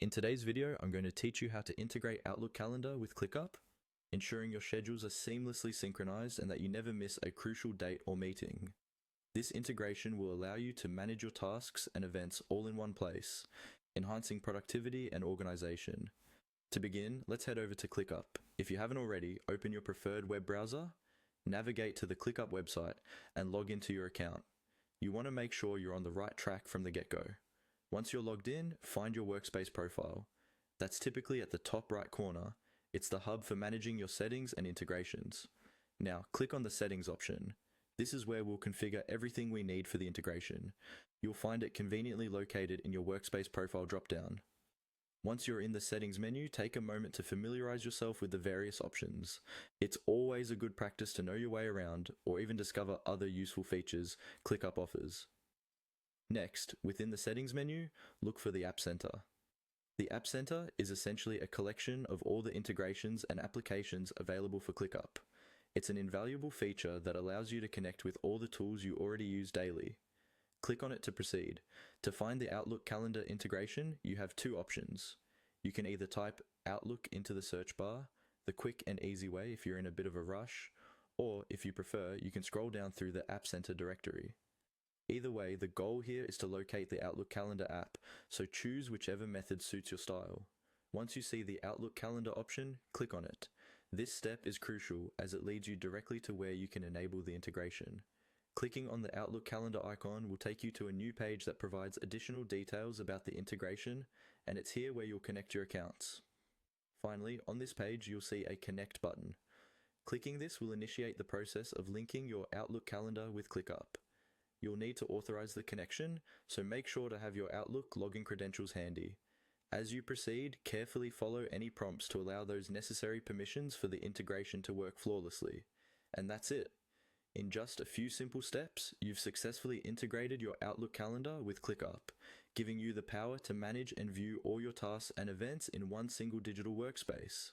In today's video, I'm going to teach you how to integrate Outlook Calendar with ClickUp, ensuring your schedules are seamlessly synchronized and that you never miss a crucial date or meeting. This integration will allow you to manage your tasks and events all in one place, enhancing productivity and organization. To begin, let's head over to ClickUp. If you haven't already, open your preferred web browser, navigate to the ClickUp website, and log into your account. You want to make sure you're on the right track from the get-go. Once you're logged in, find your workspace profile. That's typically at the top right corner. It's the hub for managing your settings and integrations. Now, click on the Settings option. This is where we'll configure everything we need for the integration. You'll find it conveniently located in your workspace profile dropdown. Once you're in the Settings menu, take a moment to familiarize yourself with the various options. It's always a good practice to know your way around, or even discover other useful features ClickUp offers. Next, within the Settings menu, look for the App Center. The App Center is essentially a collection of all the integrations and applications available for ClickUp. It's an invaluable feature that allows you to connect with all the tools you already use daily. Click on it to proceed. To find the Outlook Calendar integration, you have two options. You can either type Outlook into the search bar, the quick and easy way if you're in a bit of a rush, or if you prefer, you can scroll down through the App Center directory. Either way, the goal here is to locate the Outlook Calendar app, so choose whichever method suits your style. Once you see the Outlook Calendar option, click on it. This step is crucial as it leads you directly to where you can enable the integration. Clicking on the Outlook Calendar icon will take you to a new page that provides additional details about the integration, and it's here where you'll connect your accounts. Finally, on this page you'll see a Connect button. Clicking this will initiate the process of linking your Outlook Calendar with ClickUp. You'll need to authorize the connection, so make sure to have your Outlook login credentials handy. As you proceed, carefully follow any prompts to allow those necessary permissions for the integration to work flawlessly. And that's it. In just a few simple steps, you've successfully integrated your Outlook calendar with ClickUp, giving you the power to manage and view all your tasks and events in one single digital workspace.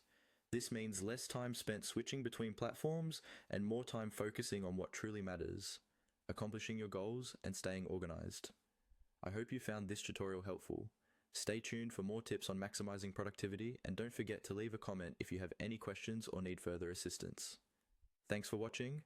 This means less time spent switching between platforms and more time focusing on what truly matters, accomplishing your goals and staying organized. I hope you found this tutorial helpful. Stay tuned for more tips on maximizing productivity, and don't forget to leave a comment if you have any questions or need further assistance. Thanks for watching,